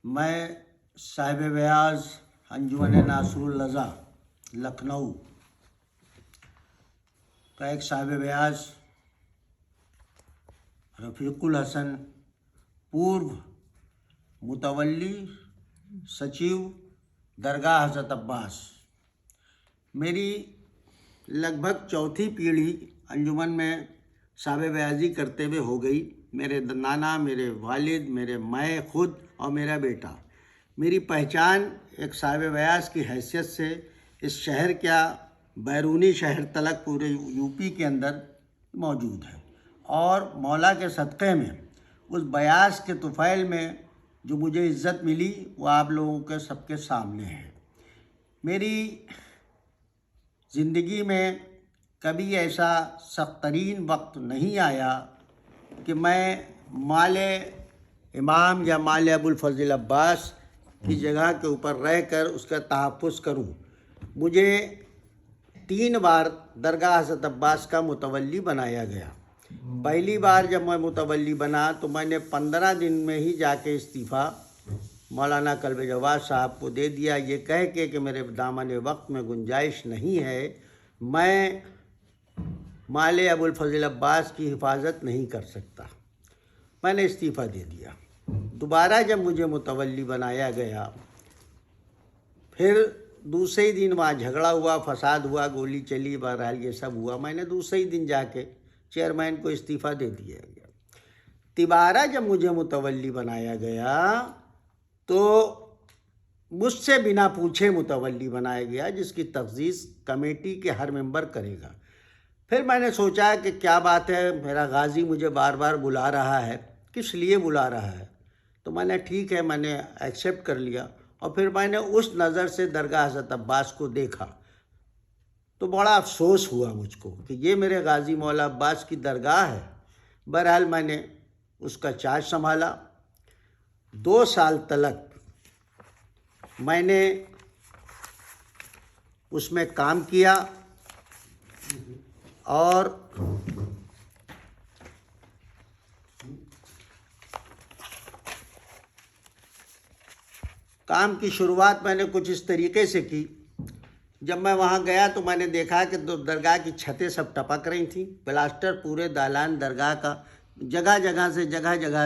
میں صاحب بیاض انجمن ناصرالرضا لکھنؤ کا ایک صاحب بیاض رفیق الحسن پورو متولی سچیو درگاہ حضرت عباس میری لگ بھگ چوتھی پیڑھی انجمن میں صاحب بیاضی کرتے ہوئے ہو گئی۔ میرے نانا، میرے والد، میں خود اور میرا بیٹا۔ میری پہچان ایک صاحب بیاض کی حیثیت سے اس شہر کیا بیرونی شہر تلک پورے یو پی کے اندر موجود ہے، اور مولا کے صدقے میں اس بیاض کے طفیل میں جو مجھے عزت ملی وہ آپ لوگوں کے سب کے سامنے ہے۔ میری زندگی میں کبھی ایسا سخت ترین وقت نہیں آیا کہ میں مال امام یا مال ابو الفضل عباس کی جگہ کے اوپر رہ کر اس کا تحفظ کروں۔ مجھے 3 بار درگاہ حضرت عباس کا متولی بنایا گیا۔ پہلی بار جب میں متولی بنا تو میں نے 15 دن میں ہی جا کے استعفیٰ مولانا کلب جواد صاحب کو دے دیا، یہ کہہ کے کہ میرے دامن وقت میں گنجائش نہیں ہے، میں مال ابو الفضل عباس کی حفاظت نہیں کر سکتا۔ میں نے استعفیٰ دے دیا۔ دوبارہ جب مجھے متولی بنایا گیا، پھر دوسرے دن وہاں جھگڑا ہوا، فساد ہوا، گولی چلی، بہرحال یہ سب ہوا۔ میں نے دوسرے دن جا کے چیئرمین کو استعفیٰ دے دیا گیا۔ تیبارہ جب مجھے متولی بنایا گیا تو مجھ سے بنا پوچھے متولی بنایا گیا، جس کی تفویض کمیٹی کے ہر ممبر کرے گا۔ پھر میں نے سوچا کہ کیا بات ہے، میرا غازی مجھے بار بار بلا رہا ہے، کس لیے بلا رہا ہے؟ تو میں نے ٹھیک ہے، میں نے ایکسیپٹ کر لیا، اور پھر میں نے اس نظر سے درگاہ حضرت عباس کو دیکھا تو بڑا افسوس ہوا مجھ کو کہ یہ میرے غازی مولا عباس کی درگاہ ہے۔ بہرحال میں نے اس کا چارج سنبھالا۔ 2 سال تلک میں نے اس میں کام کیا، اور کام کی شروعات میں نے کچھ اس طریقے سے کی۔ جب میں وہاں گیا تو میں نے دیکھا کہ درگاہ کی چھتیں سب ٹپک رہی تھیں، پلاسٹر پورے دالان درگاہ کا جگہ جگہ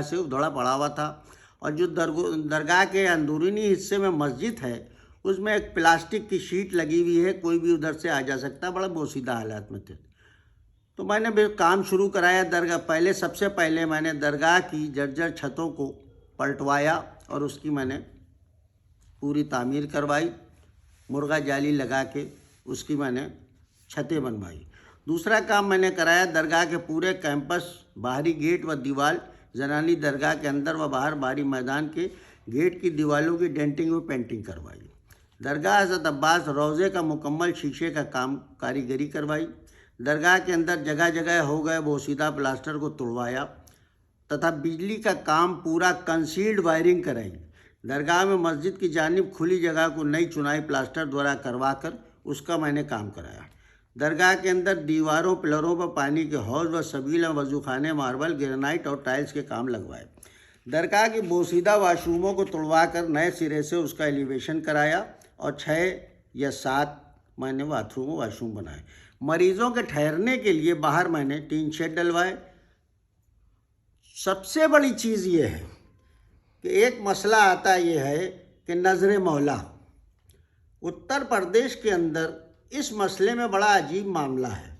سے ادھڑا پڑا ہوا تھا، اور جو درگاہ کے اندرونی حصے میں مسجد ہے اس میں ایک پلاسٹک کی شیٹ لگی ہوئی ہے، کوئی بھی ادھر سے آ جا سکتا، بڑا بوسیدہ حالات میں تھے۔ تو میں نے بھی کام شروع کرایا درگاہ۔ سب سے پہلے میں نے درگاہ کی جرجر چھتوں کو پلٹوایا اور اس کی میں نے پوری تعمیر کروائی، مرغا جالی لگا کے اس کی میں نے چھتیں بنوائی۔ دوسرا کام میں نے کرایا، درگاہ کے پورے کیمپس، باہری گیٹ و دیوار، زنانی درگاہ کے اندر و باہر باہری میدان کے گیٹ کی دیواروں کی ڈینٹنگ و پینٹنگ کروائی۔ درگاہ حضرت عباس روضے کا مکمل شیشے کا کام کاریگری کروائی۔ درگاہ کے اندر جگہ جگہ ہو گئے بوسیدہ پلاسٹر کو توڑوایا، تتھا بجلی کا کام پورا کنسیلڈ وائرنگ کرائی۔ درگاہ میں مسجد کی جانب کھلی جگہ کو نئی چنائی پلاسٹر دوارا کروا کر اس کا میں نے کام کرایا۔ درگاہ کے اندر دیواروں، پلروں پر پانی کے حوض و سبیل، وضو خانے، ماربل، گرینائٹ اور ٹائلز کے کام لگوائے۔ درگاہ کی بوسیدہ واش روموں کو توڑوا کر نئے سرے سے اس کا ایلیویشن کرایا، اور 6 یا 7 میں نے واش روم بنائے۔ مریضوں کے ٹھہرنے کے لیے باہر میں نے ٹین شیڈ ڈلوائے۔ سب سے بڑی چیز یہ ہے کہ ایک مسئلہ آتا یہ ہے کہ نظر مولا اتر پردیش کے اندر اس مسئلے میں بڑا عجیب معاملہ ہے۔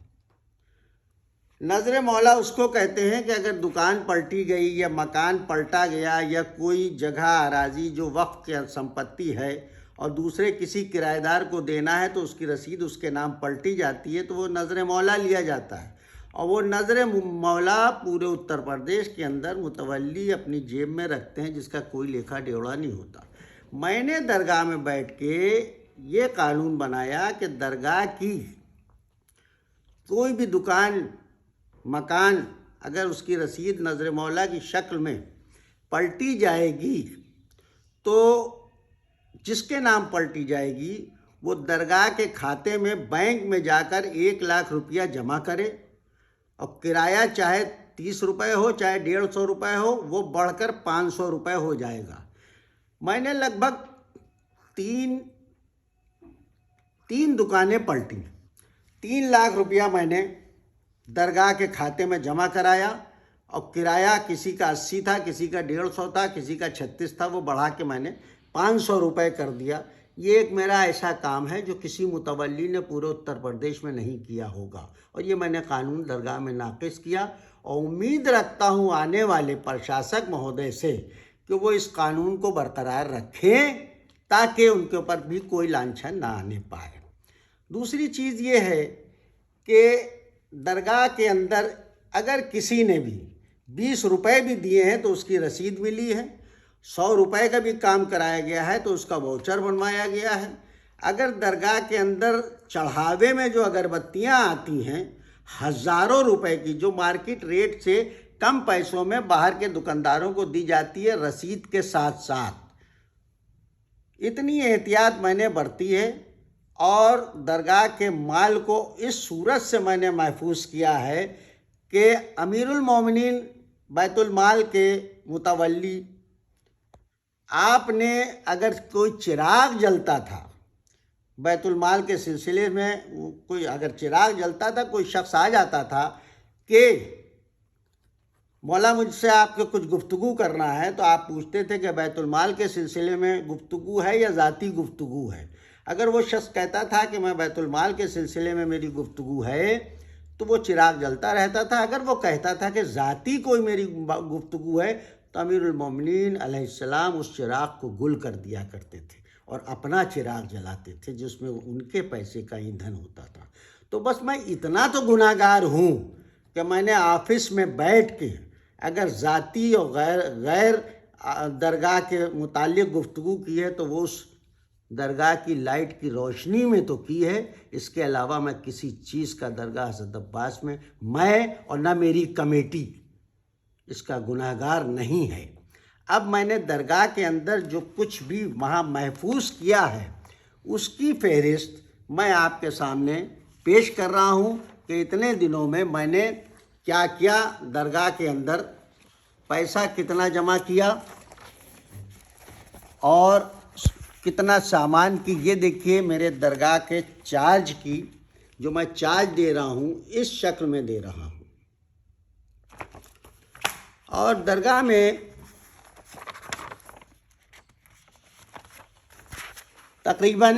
نظر مولا اس کو کہتے ہیں کہ اگر دکان پلٹی گئی یا مکان پلٹا گیا یا کوئی جگہ اراضی جو وقف کی سمپتی ہے اور دوسرے کسی کرایہ دار کو دینا ہے تو اس کی رسید اس کے نام پلٹی جاتی ہے، تو وہ نظر مولا لیا جاتا ہے، اور وہ نظر مولا پورے اتر پردیش کے اندر متولی اپنی جیب میں رکھتے ہیں، جس کا کوئی لیکھا ڈیوڑا نہیں ہوتا۔ میں نے درگاہ میں بیٹھ کے یہ قانون بنایا کہ درگاہ کی کوئی بھی دکان، مکان، اگر اس کی رسید نظر مولا کی شکل میں پلٹی جائے گی تو جس کے نام پلٹی جائے گی وہ درگاہ کے کھاتے میں بینک میں جا کر 1 لاکھ روپیہ جمع کرے، اور کرایہ چاہے 30 روپے ہو چاہے 150 روپے ہو، وہ بڑھ کر 500 روپے ہو جائے گا۔ میں نے لگ بھگ تین دکانیں پلٹی. 3 لاکھ روپیہ میں نے درگاہ کے کھاتے میں جمع کرایا، اور کرایہ کسی کا 80 تھا، کسی کا 150 تھا، کسی کا 36 تھا، وہ بڑھا کے میں نے 500 روپے کر دیا. یہ ایک میرا ایسا کام ہے جو کسی متولی نے پورے اتر پردیش میں نہیں کیا ہوگا، اور یہ میں نے قانون درگاہ میں نافذ کیا، اور امید رکھتا ہوں آنے والے پرشاسک مہودے سے کہ وہ اس قانون کو برقرار رکھیں تاکہ ان کے اوپر بھی کوئی لانچھن نہ آنے پائے. دوسری چیز یہ ہے کہ درگاہ کے اندر اگر کسی نے بھی 20 روپے بھی دیے ہیں تو اس کی رسید ملی ہے. 100 روپے کا بھی کام کرایا گیا ہے تو اس کا واؤچر بنوایا گیا ہے. اگر درگاہ کے اندر چڑھاوے میں جو اگربتیاں آتی ہیں ہزاروں روپے کی، جو مارکیٹ ریٹ سے کم پیسوں میں باہر کے دکانداروں کو دی جاتی ہے رسید کے ساتھ ساتھ، اتنی احتیاط میں نے برتی ہے. اور درگاہ کے مال کو اس صورت سے میں نے محفوظ کیا ہے کہ امیر المومنین بیت المال کے متولی، آپ نے اگر کوئی چراغ جلتا تھا بیت المال کے سلسلے میں، کوئی اگر چراغ جلتا تھا، کوئی شخص آ جاتا تھا کہ مولا مجھ سے آپ کو کچھ گفتگو کرنا ہے، تو آپ پوچھتے تھے کہ بیت المال کے سلسلے میں گفتگو ہے یا ذاتی گفتگو ہے. اگر وہ شخص کہتا تھا کہ میں بیت المال کے سلسلے میں میری گفتگو ہے تو وہ چراغ جلتا رہتا تھا. اگر وہ کہتا تھا کہ ذاتی کوئی میری گفتگو ہے تو امیر المومنین علیہ السلام اس چراغ کو گل کر دیا کرتے تھے اور اپنا چراغ جلاتے تھے جس میں ان کے پیسے کا ایندھن ہوتا تھا. تو بس میں اتنا تو گناہ گار ہوں کہ میں نے آفس میں بیٹھ کے اگر ذاتی اور غیر درگاہ کے متعلق گفتگو کی ہے تو وہ اس درگاہ کی لائٹ کی روشنی میں تو کی ہے. اس کے علاوہ میں کسی چیز کا درگاہ حضرت عباس میں اور نہ میری کمیٹی اس کا گناہ گار نہیں ہے. اب میں نے درگاہ کے اندر جو کچھ بھی وہاں محفوظ کیا ہے اس کی فہرست میں آپ کے سامنے پیش کر رہا ہوں کہ اتنے دنوں میں میں نے کیا کیا، درگاہ کے اندر پیسہ کتنا جمع کیا اور کتنا سامان کی. یہ دیکھیے میرے درگاہ کے چارج کی، جو میں چارج دے رہا ہوں اس شکل میں دے رہا ہوں. اور درگاہ میں تقریباً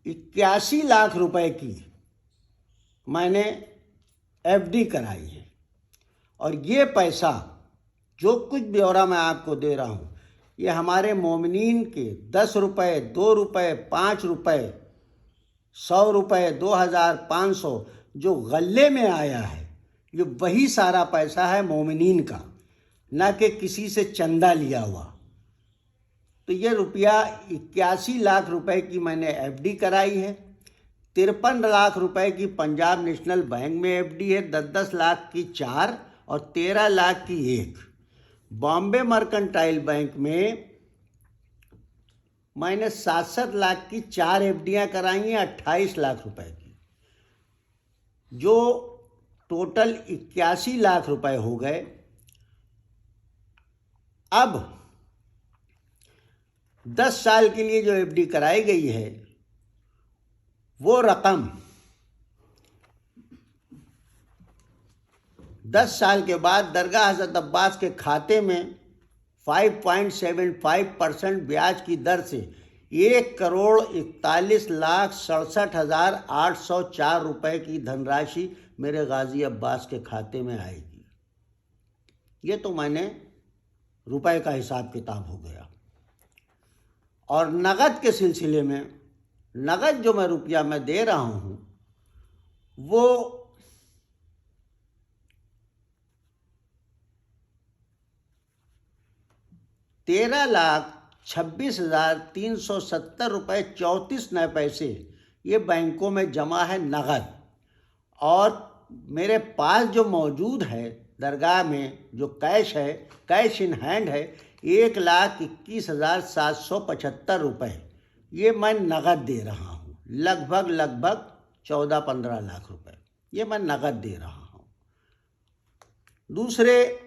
81 لاکھ روپے کی میں نے ایف ڈی کرائی ہے. اور یہ پیسہ جو کچھ بیورا میں آپ کو دے رہا ہوں یہ ہمارے مومنین کے 10 روپے، 2 روپے، 5 روپے، 100 روپے، 2500 جو غلے میں آیا ہے یہ وہی سارا پیسہ ہے مومنین کا، نہ کہ کسی سے چندہ لیا ہوا. تو یہ 81 لاکھ روپے کی میں نے ایف ڈی کرائی ہے. 53 لاکھ روپے کی پنجاب نیشنل بینک میں ایف ڈی ہے، 10 لاکھ کی 4 اور 13 لاکھ کی 1. بامبے مرکنٹائل بینک میں نے 67 لاکھ کی 4 ایف ڈیاں کرائی ہیں 28 لاکھ روپے کی، جو ٹوٹل 81 لاکھ روپے ہو گئے. اب 10 سال کے لیے جو ایف ڈی کرائی گئی ہے وہ رقم 10 سال کے بعد درگاہ حضرت عباس کے کھاتے میں 5.75% بیاج کی در سے 1,41,67,804 روپے کی دھن راشی میرے غازی عباس کے کھاتے میں آئے گی. یہ تو میں نے روپے کا حساب کتاب ہو گیا. اور نقد کے سلسلے میں نقد جو میں روپیہ میں دے رہا ہوں وہ 13,26,370 روپے 34 پیسے یہ بینکوں میں جمع ہے نقد. اور میرے پاس جو موجود ہے درگاہ میں جو کیش ہے، کیش ان ہینڈ ہے 1,21,775 روپے. یہ میں نقد دے رہا ہوں، لگ بھگ 14-15 لاکھ روپے یہ میں نقد دے رہا ہوں. دوسرے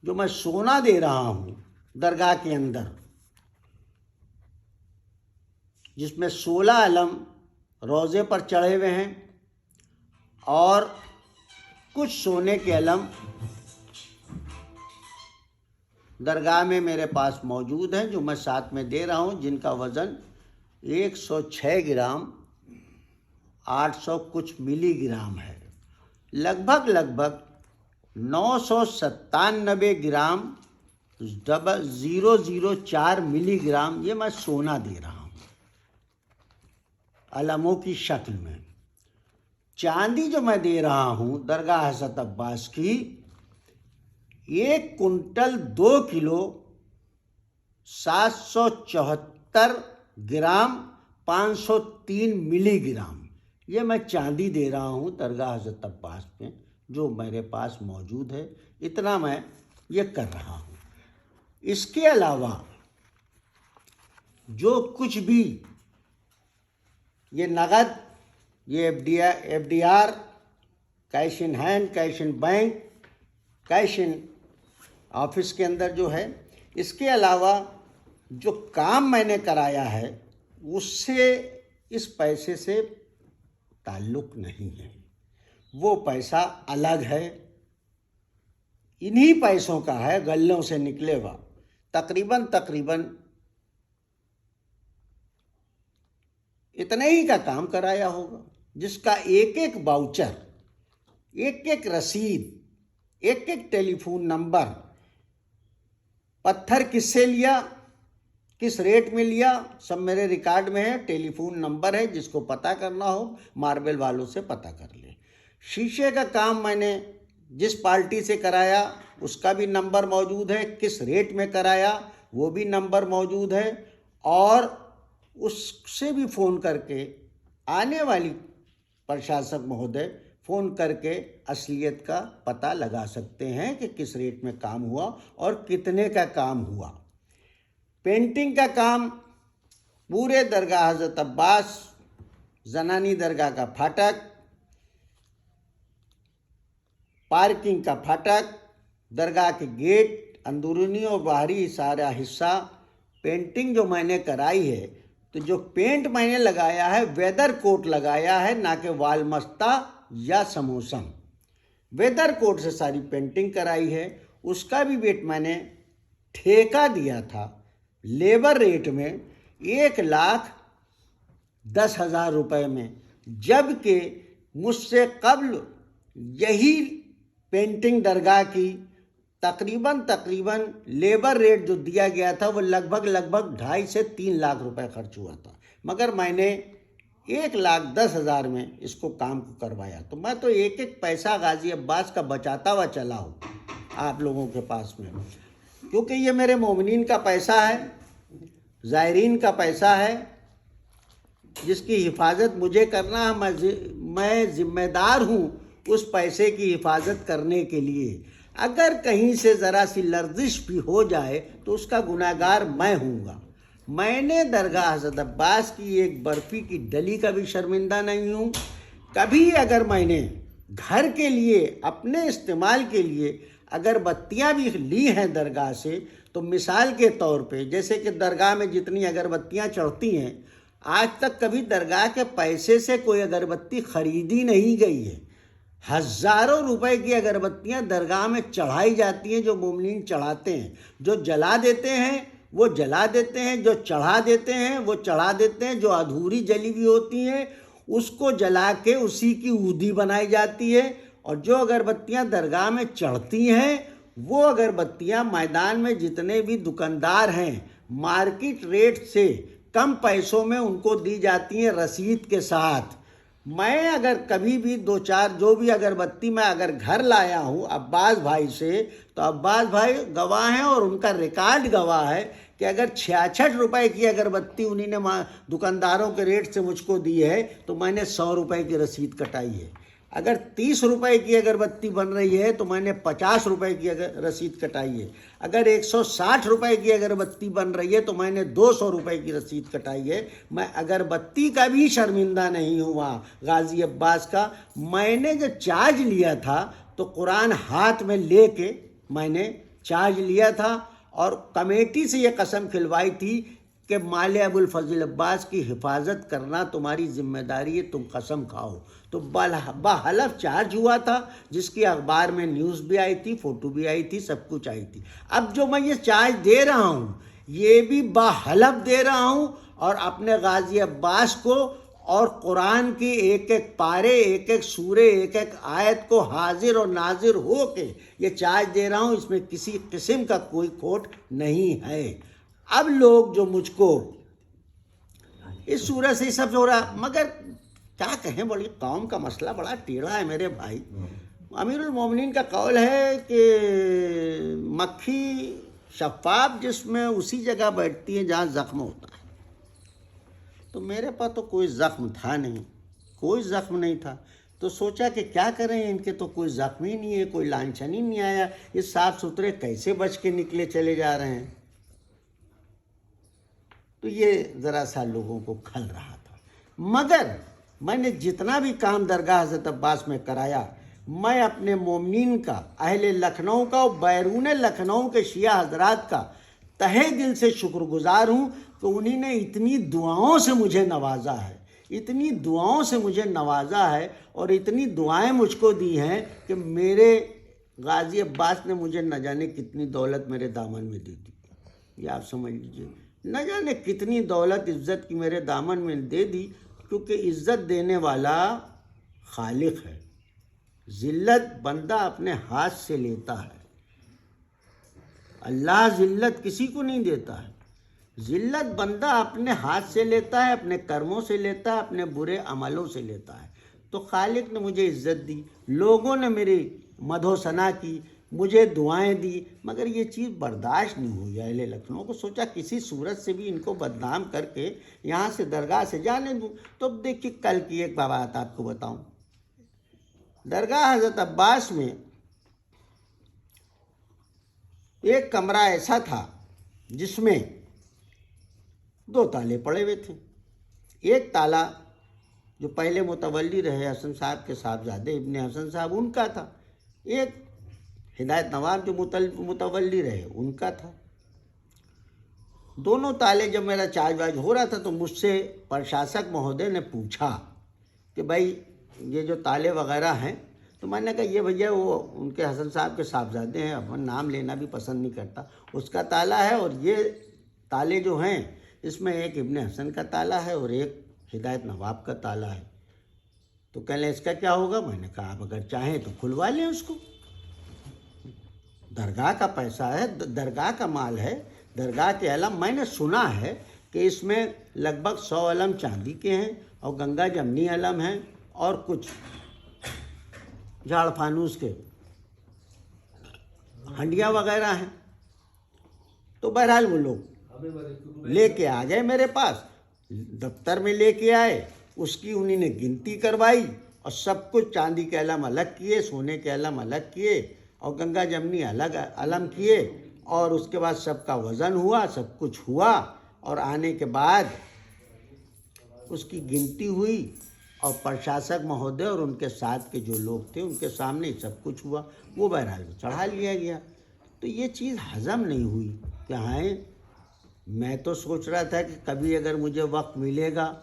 جو میں سونا دے رہا ہوں درگاہ کے اندر، جس میں 16 علم روضے پر چڑھے ہوئے ہیں اور کچھ سونے کے علم درگاہ میں میرے پاس موجود ہیں، جو میں ساتھ میں دے رہا ہوں، جن کا وزن 106 گرام 800 کچھ ملی گرام ہے، لگ بھگ 997 گرام 004 ملی گرام یہ میں سونا دے رہا ہوں علموں کی شکل میں۔ چاندی جو میں دے رہا ہوں درگاہ حضرت عباس کی، 1 کنٹل 2 کلو 774 گرام 503 ملی گرام یہ میں چاندی دے رہا ہوں درگاہ حضرت عباس میں، جو میرے پاس موجود ہے، اتنا میں یہ کر رہا ہوں۔ اس کے علاوہ جو کچھ بھی یہ نقد، یہ F D R, cash in hand, cash in bank, cash in office کے اندر جو ہے، اس کے علاوہ جو کام میں نے کرایا ہے اس سے، اس پیسے سے تعلق نہیں ہے، وہ پیسہ الگ ہے، انہی پیسوں کا ہے، غلوں سے نکلے ہوا تقریباً اتنے ہی کا کام کرایا ہوگا، جس کا ایک ایک باؤچر، ایک ایک رسید، ایک ایک ٹیلی فون نمبر، پتھر کس سے لیا، کس ریٹ میں لیا، سب میرے ریکارڈ میں ہے، ٹیلی فون نمبر ہے، جس کو پتہ کرنا ہو ماربل والوں سے پتہ کر لے۔ شیشے کا کام میں نے جس پارٹی سے کرایا اس کا بھی نمبر موجود ہے، کس ریٹ میں کرایا وہ بھی نمبر موجود ہے، اور اس سے بھی فون کر کے آنے والی پرشاسک مہودے فون کر کے اصلیت کا پتہ لگا سکتے ہیں کہ کس ریٹ میں کام ہوا اور کتنے کا کام ہوا۔ پینٹنگ کا کام پورے درگاہ حضرت عباس، زنانی درگاہ کا پھاٹک، پارکنگ کا پھاٹک، درگاہ کے گیٹ، اندرونی اور باہری سارا حصہ پینٹنگ جو میں نے کرائی ہے، تو جو پینٹ میں نے لگایا ہے ویدر کوٹ لگایا ہے، نہ کہ وال مستہ یا سموسم، ویدر کوٹ سے ساری پینٹنگ کرائی ہے۔ اس کا بھی ریٹ میں نے ٹھیکہ دیا تھا لیبر ریٹ میں 1,10,000 روپے میں، جبکہ مجھ سے قبل یہی پینٹنگ درگاہ کی تقریباً لیبر ریٹ جو دیا گیا تھا وہ لگ بھگ 2.5 سے 3 لاکھ روپے خرچ ہوا تھا، مگر میں نے 1,10,000 میں اس کو کام کو کروایا۔ تو میں تو ایک ایک پیسہ غازی عباس کا بچاتا ہوا چلا ہوں آپ لوگوں کے پاس میں، کیونکہ یہ میرے مومنین کا پیسہ ہے، زائرین کا پیسہ ہے، جس کی حفاظت مجھے کرنا ہے، میں ذمہ دار ہوں اس پیسے کی حفاظت کرنے کے لیے۔ اگر کہیں سے ذرا سی لرزش بھی ہو جائے تو اس کا گناہگار میں ہوں گا۔ میں نے درگاہ حضرت عباس کی ایک برفی کی ڈلی کا بھی شرمندہ نہیں ہوں۔ کبھی اگر میں نے گھر کے لیے، اپنے استعمال کے لیے اگربتیاں بھی لی ہیں درگاہ سے، تو مثال کے طور پہ جیسے کہ درگاہ میں جتنی اگربتیاں چڑھتی ہیں، آج تک کبھی درگاہ کے پیسے سے کوئی اگربتی خریدی نہیں گئی ہے۔ ہزاروں روپے کی اگربتیاں درگاہ میں چڑھائی جاتی ہیں، جو مومنین چڑھاتے ہیں، جو جلا دیتے ہیں وہ جلا دیتے ہیں، جو چڑھا دیتے ہیں وہ چڑھا دیتے ہیں، جو ادھوری جلی ہوئی ہوتی ہیں اس کو جلا کے اسی کی عودی بنائی جاتی ہے، اور جو اگربتیاں درگاہ میں چڑھتی ہیں وہ اگربتیاں میدان میں جتنے بھی دکاندار ہیں مارکیٹ ریٹ سے کم پیسوں میں ان کو دی جاتی ہیں رسید کے ساتھ۔ میں اگر کبھی بھی 2-4 جو بھی اگربتی میں اگر گھر لایا ہوں عباس بھائی سے، تو عباس بھائی گواہ ہیں اور ان کا ریکارڈ گواہ ہے کہ اگر 66 روپے کی اگربتی انہی نے دکانداروں کے ریٹ سے مجھ کو دی ہے تو میں نے 100 روپے کی رسید کٹائی ہے۔ اگر 30 روپے کی اگربتی بن رہی ہے تو میں نے 50 روپے کی رسید کٹائی ہے۔ اگر 160 روپے کی اگربتی بن رہی ہے تو میں نے 200 روپے کی رسید کٹائی ہے۔ میں اگربتی کا بھی شرمندہ نہیں ہوا غازی عباس کا۔ میں نے جو چارج لیا تھا تو قرآن ہاتھ میں لے کے میں نے چارج لیا تھا اور کمیٹی سے یہ قسم کھلوائی تھی کہ مال ابو الفضل عباس کی حفاظت کرنا تمہاری ذمہ داری ہے، تم قسم کھاؤ. تو بحلف چارج ہوا تھا، جس کی اخبار میں نیوز بھی آئی تھی، فوٹو بھی آئی تھی، سب کچھ آئی تھی. اب جو میں یہ چارج دے رہا ہوں یہ بھی بحلف دے رہا ہوں، اور اپنے غازی عباس کو اور قرآن کی ایک ایک پارے، ایک ایک سورے، ایک ایک آیت کو حاضر اور ناظر ہو کے یہ چارج دے رہا ہوں. اس میں کسی قسم کا کوئی کھوٹ نہیں ہے. اب لوگ جو مجھ کو اس صورت سے سب ہو رہا، مگر کیا کہیں، بڑی قوم کا مسئلہ بڑا ٹیڑھا ہے میرے بھائی. امیر المومنین کا قول ہے کہ مکھی شفاف جسم میں اسی جگہ بیٹھتی ہے جہاں زخم ہوتا ہے. تو میرے پاس تو کوئی زخم تھا نہیں، کوئی زخم نہیں تھا. تو سوچا کہ کیا کریں، ان کے تو کوئی زخم ہی نہیں ہے، کوئی لانچھن ہی نہیں آیا، یہ صاف ستھرے کیسے بچ کے نکلے چلے جا رہے ہیں. تو یہ ذرا سا لوگوں کو کھل رہا تھا. مگر میں نے جتنا بھی کام درگاہ حضرت عباس میں کرایا، میں اپنے مومنین کا، اہل لکھنؤ کا اور بیرون لکھنؤ کے شیعہ حضرات کا تہہ دل سے شکر گزار ہوں کہ انہی نے اتنی دعاؤں سے مجھے نوازا ہے، اتنی دعاؤں سے مجھے نوازا ہے، اور اتنی دعائیں مجھ کو دی ہیں کہ میرے غازی عباس نے مجھے نہ جانے کتنی دولت میرے دامن میں دے دی. یہ آپ سمجھ لیجیے، نہ جانے کتنی دولت عزت کی میرے دامن میں دے دی. کیونکہ عزت دینے والا خالق ہے، ذلت بندہ اپنے ہاتھ سے لیتا ہے. اللہ ذلت کسی کو نہیں دیتا ہے، ذلت بندہ اپنے ہاتھ سے لیتا ہے، اپنے کرموں سے لیتا ہے، اپنے برے عملوں سے لیتا ہے. تو خالق نے مجھے عزت دی، لوگوں نے میری مدح و ثنا کی، مجھے دعائیں دی، مگر یہ چیز برداشت نہیں ہوئی. اہل لکھنؤ کو سوچا کسی صورت سے بھی ان کو بدنام کر کے یہاں سے درگاہ سے جانے دوں. تو اب دیکھیے کل کی ایک بات آپ کو بتاؤں. درگاہ حضرت عباس میں ایک کمرہ ایسا تھا جس میں 2 تالے پڑے ہوئے تھے. ایک تالا جو پہلے متولی رہے حسن صاحب کے صاحبزادے ابن حسن صاحب، ان کا تھا. ایک ہدایت نواب جو متولی رہے ان کا تھا. دونوں تالے جب میرا چارج واج ہو رہا تھا تو مجھ سے پرشاسک مہودے نے پوچھا کہ بھائی یہ جو تالے وغیرہ ہیں، تو میں نے کہا یہ بھیا وہ ان کے حسن صاحب کے صاحبزادے ہیں، اب نام لینا بھی پسند نہیں کرتا، اس کا تالا ہے، اور یہ تالے جو ہیں اس میں ایک ابن حسن کا تالا ہے اور ایک ہدایت نواب کا تالا ہے. تو کہنے اس کا کیا ہوگا؟ میں نے کہا آپ اگر چاہیں تو کھلوا لیں اس کو، درگاہ کا پیسہ ہے، درگاہ کا مال ہے، درگاہ کے علم. میں نے سنا ہے کہ اس میں لگ بھگ 100 علم چاندی کے ہیں اور گنگا جمنی علم ہیں اور کچھ جھاڑ فانوس کے ہنڈیاں وغیرہ ہیں. تو بہرحال وہ لوگ لے کے آ گئے میرے پاس، دفتر میں لے کے آئے، اس کی انہی نے گنتی کروائی اور سب کچھ چاندی کے علم الگ کیے، سونے کے علم الگ کیے اور گنگا جمنی الگ علم کیے، اور اس کے بعد سب کا وزن ہوا، سب کچھ ہوا، اور آنے کے بعد اس کی گنتی ہوئی اور پرشاسک مہودے اور ان کے ساتھ کے جو لوگ تھے ان کے سامنے ہی سب کچھ ہوا. وہ بہرحال چڑھا لیا گیا. تو یہ چیز ہضم نہیں ہوئی کہ ہاں، میں تو سوچ رہا تھا کہ کبھی اگر مجھے وقت ملے گا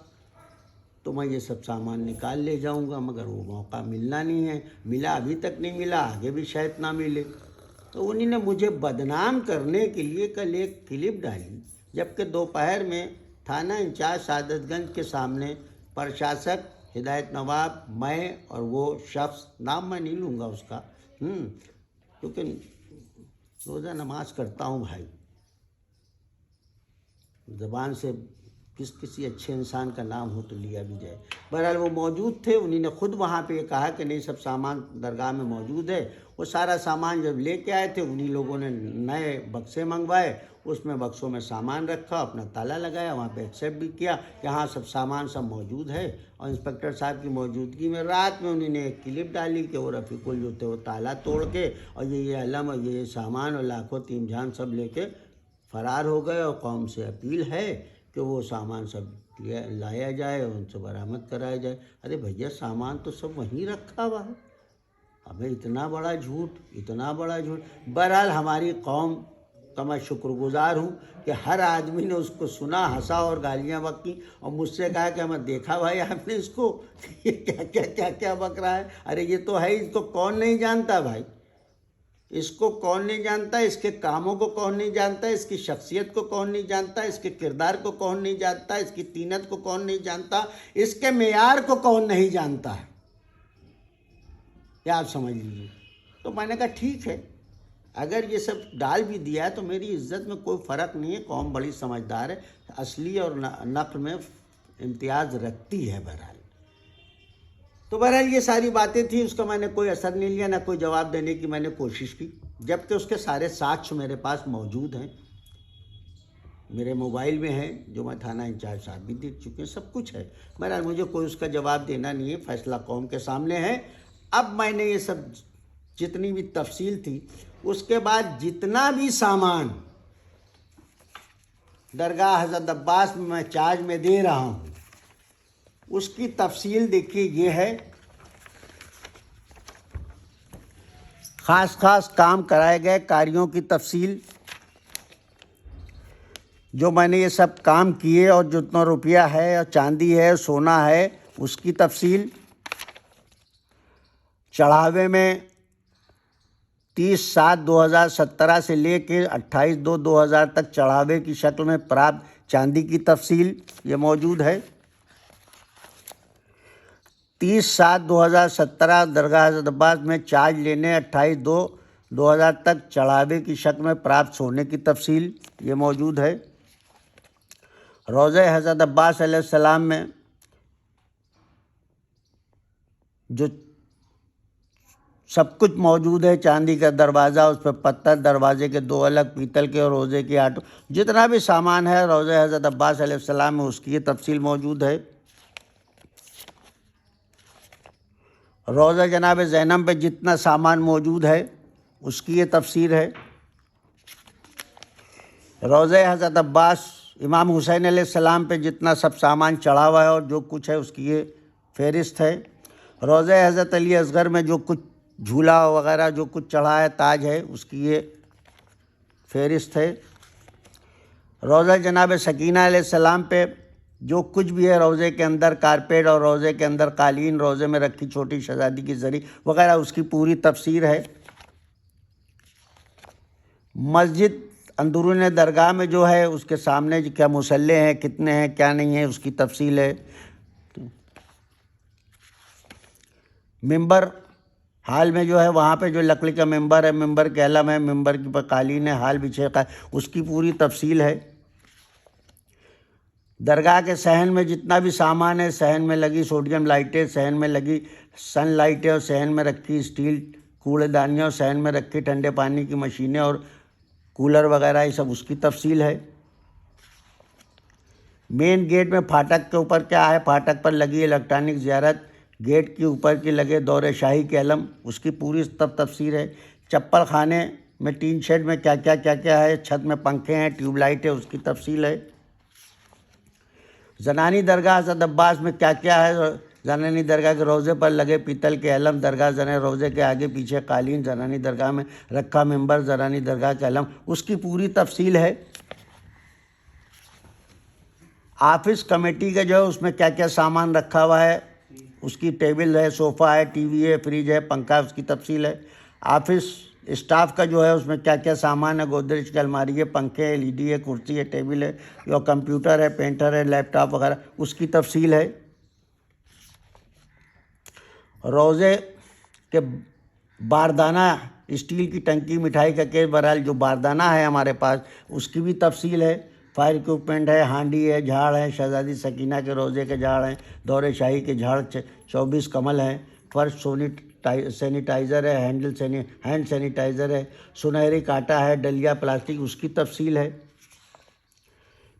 تو میں یہ سب سامان نکال لے جاؤں گا، مگر وہ موقع ملنا نہیں ہے. ملا ابھی تک نہیں ملا، آگے بھی شاید نہ ملے. تو انہی نے مجھے بدنام کرنے کے لیے کل ایک کلپ ڈالی، جبکہ دوپہر میں تھانہ انچارج سعادت گنج کے سامنے پرشاسک ہدایت نواب، میں اور وہ شخص، نام میں نہیں لوں گا اس کا، کیونکہ روزہ نماز کرتا ہوں بھائی، زبان سے کسی اچھے انسان کا نام ہو تو لیا بھی جائے. بہرحال وہ موجود تھے، انہی نے خود وہاں پہ یہ کہا کہ نہیں سب سامان درگاہ میں موجود ہے. وہ سارا سامان جب لے کے آئے تھے انہی لوگوں نے نئے بکسے منگوائے، اس میں بکسوں میں سامان رکھا، اپنا تالا لگایا، وہاں پہ ایکسیپٹ بھی کیا کہ ہاں سب سامان سب موجود ہے. اور انسپکٹر صاحب کی موجودگی میں رات میں انہی نے ایک کلپ ڈالی کہ وہ رفیق جو تھے وہ تالا توڑ کے اور یہ علم اور یہ سامان اور لاکھوں تیم جان سب لے کے فرار ہو گئے. اور قوم سے اپیل ہے کہ وہ سامان سب لایا جائے اور ان سے برآمد کرایا جائے. ارے بھیا سامان تو سب وہیں رکھا ہوا ہے، ابھی اتنا بڑا جھوٹ. بہرحال ہماری قوم کا میں شکر گزار ہوں کہ ہر آدمی نے اس کو سنا, ہنسا اور گالیاں بکیں, اور مجھ سے کہا کہ ہمیں دیکھا بھائی آپ نے اس کو, یہ کیا بک رہا ہے. ارے یہ تو ہے, اس کو کون نہیں جانتا بھائی, اس کو کون نہیں جانتا, اس کے کاموں کو کون نہیں جانتا, اس کی شخصیت کو کون نہیں جانتا, اس کے کردار کو کون نہیں جانتا, اس کی طینت کو کون نہیں جانتا, اس کے معیار کو کون نہیں جانتا ہے. کیا آپ سمجھ لیجیے. تو میں نے کہا ٹھیک ہے, اگر یہ سب ڈال بھی دیا ہے تو میری عزت میں کوئی فرق نہیں ہے, قوم بڑی سمجھدار ہے, اصلی اور نقل میں امتیاز رکھتی ہے. بہرحال تو بہرحال یہ ساری باتیں تھیں, اس کا میں نے کوئی اثر نہیں لیا, نہ کوئی جواب دینے کی میں نے کوشش کی, جبکہ اس کے سارے ساکش میرے پاس موجود ہیں, میرے موبائل میں ہیں, جو میں تھانہ انچارج صاحب بھی دیکھ چکے ہیں, سب کچھ ہے. بہرحال مجھے کوئی اس کا جواب دینا نہیں ہے, فیصلہ قوم کے سامنے ہے. اب میں نے یہ سب جتنی بھی تفصیل تھی, اس کے بعد جتنا بھی سامان درگاہ حضرت عباس میں چارج میں دے رہا ہوں, اس کی تفصیل دیکھیے یہ ہے. خاص کام کرائے گئے کاریوں کی تفصیل, جو میں نے یہ سب کام کیے, اور جتنا روپیہ ہے اور چاندی ہے سونا ہے اس کی تفصیل. چڑھاوے میں 30/7/2017 سے لے کے 28/2/2000 تک چڑھاوے کی شکل میں پراپت چاندی کی تفصیل یہ موجود ہے. 30/7/2017 درگاہ حضرت عباس میں چارج لینے 28/2/2000 تک چڑھاوے کی شکل میں پراپت سونے کی تفصیل یہ موجود ہے. روضہ حضرت عباس علیہ السلام میں جو سب کچھ موجود ہے, چاندی کا دروازہ, اس پہ پتھر, دروازے کے 2 الگ پیتل کے, اور روضے کے آٹو, جتنا بھی سامان ہے روضہ حضرت عباس علیہ السلام میں اس کی یہ تفصیل موجود ہے. روضہ جناب زینب پہ جتنا سامان موجود ہے اس کی یہ تفسیر ہے. روضہ حضرت عباس امام حسین علیہ السلام پہ جتنا سب سامان چڑھا ہوا ہے اور جو کچھ ہے اس کی یہ فہرست ہے. روضہ حضرت علی اصغر میں جو کچھ جھولا وغیرہ جو کچھ چڑھا ہے, تاج ہے, اس کی یہ فہرست ہے. روضہ جناب سکینہ علیہ السلام پہ جو کچھ بھی ہے روضے کے اندر کارپیٹ اور روضے کے اندر قالین, روضے میں رکھی چھوٹی شہزادی کی زری وغیرہ, اس کی پوری تفسیر ہے. مسجد اندرون درگاہ میں جو ہے اس کے سامنے کیا مصلے ہیں, کتنے ہیں, کیا نہیں ہیں, اس کی تفصیل ہے. ممبر ہال میں جو ہے وہاں پہ جو لکڑی کا ممبر ہے, ممبر کے علم ہے, ممبر کی پر قالین ہے, ہال بچھے اس کی پوری تفصیل ہے. درگاہ کے صحن میں جتنا بھی سامان ہے, صحن میں لگی سوڈیم لائٹیں, صحن میں لگی سن لائٹیں, اور صحن میں رکھی اسٹیل کوڑے دانیاں, صحن میں رکھی ٹھنڈے پانی کی مشینیں اور کولر وغیرہ, یہ سب اس کی تفصیل ہے. مین گیٹ میں پھاٹک کے اوپر کیا ہے, پھاٹک پر لگی الیکٹرانک زیارت, گیٹ کے اوپر کی لگے دور شاہی کے علم, اس کی پوری تفسیر ہے. چپل خانے میں ٹین شیڈ میں کیا ہے, چھت میں پنکھے ہیں, ٹیوب لائٹ ہے, اس کی تفصیل ہے. زنانی درگاہ حضرت عباس میں کیا ہے, زنانی درگاہ کے روضے پر لگے پیتل کے علم, درگاہ زن روضے کے آگے پیچھے قالین, زنانی درگاہ میں رکھا ممبر, زنانی درگاہ کے علم, اس کی پوری تفصیل ہے. آفس کمیٹی کا جو ہے اس میں کیا سامان رکھا ہوا ہے, اس کی ٹیبل ہے, صوفہ ہے, ٹی وی ہے, فریج ہے, پنکھا, اس کی تفصیل ہے. آفس اسٹاف کا جو ہے اس میں کیا سامان ہے, گودریج کی الماری ہے, پنکھے ہے, LED ہے, کرسی ہے, ٹیبل ہے, جو کمپیوٹر ہے, پرنٹر ہے, لیپ ٹاپ وغیرہ, اس کی تفصیل ہے. روضے کے باردانہ, اسٹیل کی ٹنکی, مٹھائی کا کیس, بہرحال جو باردانہ ہے ہمارے پاس اس کی بھی تفصیل ہے. فائر اکوپمنٹ ہے, ہانڈی ہے, جھاڑ ہے, شہزادی سکینہ کے روضے کے جھاڑ ہیں, دور شاہی کے جھاڑ 24 کمل ہیں, فرش سینیٹائزر ہے, ہینڈ سینیٹائزر ہے, سنہری کانٹا ہے, ڈلیا پلاسٹک, اس کی تفصیل ہے.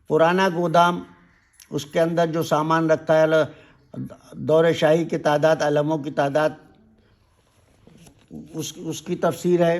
پرانا گودام, اس کے اندر جو سامان رکھا ہے, دور شاہی کی تعداد, علموں کی تعداد, اس کی تفسیر ہے.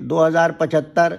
2075,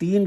3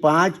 5,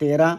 13,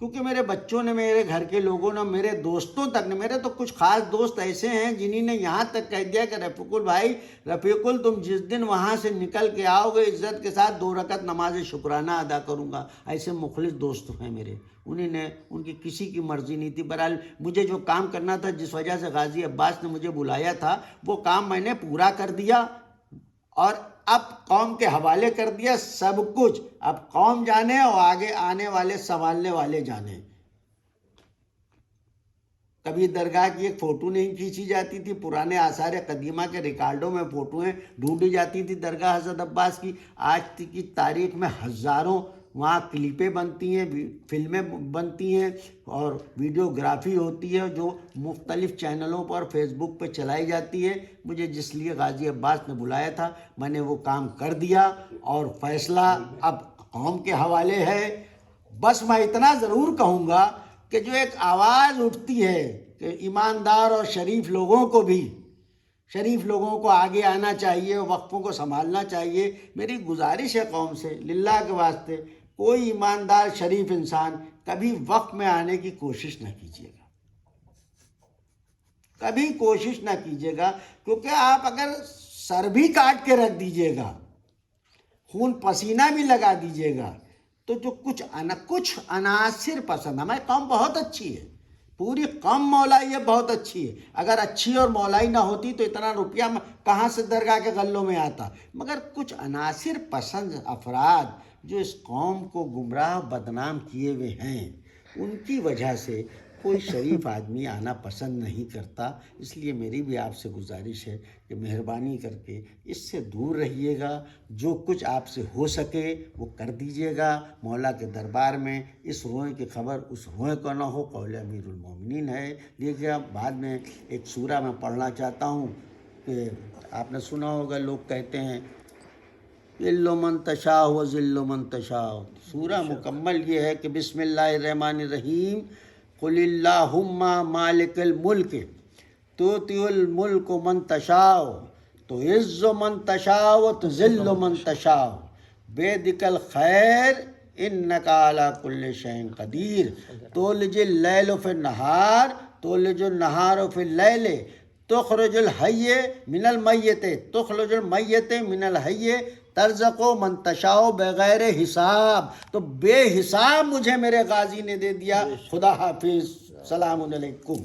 کیونکہ میرے بچوں نے، میرے گھر کے لوگوں نے، میرے دوستوں تک نے، میرے تو کچھ خاص دوست ایسے ہیں جنہی نے یہاں تک کہہ دیا کہ رفیق بھائی، رفیق تم جس دن وہاں سے نکل کے آؤ گے عزت کے ساتھ 2 رکعت نماز شکرانہ ادا کروں گا. ایسے مخلص دوست ہیں میرے. انہیں نے، ان کی کسی کی مرضی نہیں تھی. بہرحال مجھے جو کام کرنا تھا، جس وجہ سے غازی عباس نے مجھے بلایا تھا، وہ کام میں نے پورا کر دیا اور اب قوم کے حوالے کر دیا سب کچھ. اب قوم جانے اور آگے آنے والے سنبھالنے والے جانے. کبھی درگاہ کی ایک فوٹو نہیں کھینچی جاتی تھی، پرانے آثار قدیمہ کے ریکارڈوں میں فوٹویں ڈھونڈی جاتی تھی درگاہ حضرت عباس کی. آج کی تاریخ میں ہزاروں وہاں کلپیں بنتی ہیں، فلمیں بنتی ہیں اور ویڈیوگرافی ہوتی ہے جو مختلف چینلوں پر، فیس بک پہ چلائی جاتی ہے. مجھے جس لیے غازی عباس نے بلایا تھا، میں نے وہ کام کر دیا اور فیصلہ اب قوم کے حوالے ہے. بس میں اتنا ضرور کہوں گا کہ جو ایک آواز اٹھتی ہے کہ ایماندار اور شریف لوگوں کو بھی، شریف لوگوں کو آگے آنا چاہیے، وقفوں کو سنبھالنا چاہیے. میری گزارش ہے قوم سے، للہ کے واسطے، کوئی ایماندار شریف انسان کبھی وقف میں آنے کی کوشش نہ کیجیے گا، کبھی کوشش نہ کیجیے گا. کیونکہ آپ اگر سر بھی کاٹ کے رکھ دیجیے گا، خون پسینہ بھی لگا دیجیے گا، تو جو کچھ عناصر پسند، ہماری قوم بہت اچھی ہے، پوری قوم مولائی ہے، بہت اچھی ہے. اگر اچھی اور مولائی نہ ہوتی تو اتنا روپیہ کہاں سے درگاہ کے غلوں میں آتا. مگر کچھ عناصر پسند افراد جو اس قوم کو گمراہ بدنام کیے ہوئے ہیں، ان کی وجہ سے کوئی شریف آدمی آنا پسند نہیں کرتا. اس لیے میری بھی آپ سے گزارش ہے کہ مہربانی کر کے اس سے دور رہیے گا. جو کچھ آپ سے ہو سکے وہ کر دیجیے گا. مولا کے دربار میں اس روئے کی خبر اس روئے کو نہ ہو، قول امیر المومنین ہے. دیکھیے بعد میں ایک سورہ میں پڑھنا چاہتا ہوں کہ آپ نے سنا ہوگا، لوگ کہتے ہیں ذل من تشاء و ذل من تشاء. سورہ مکمل یہ ہے کہ بسم اللہ الرحمن الرحیم، قل اللہم مالک الملک تؤتی الملک من تشاء تعز من تشاء و تذل من تشاء بیدک الخیر انک علی کل شیء قدیر تولج اللیل فی النہار تولج النہار فی اللیل تخرج الحی من المیت تخرج المیت من الحی ترزق من تشاء بغیر حساب. تو بے حساب مجھے میرے غازی نے دے دیا. خدا حافظ، سلام علیکم.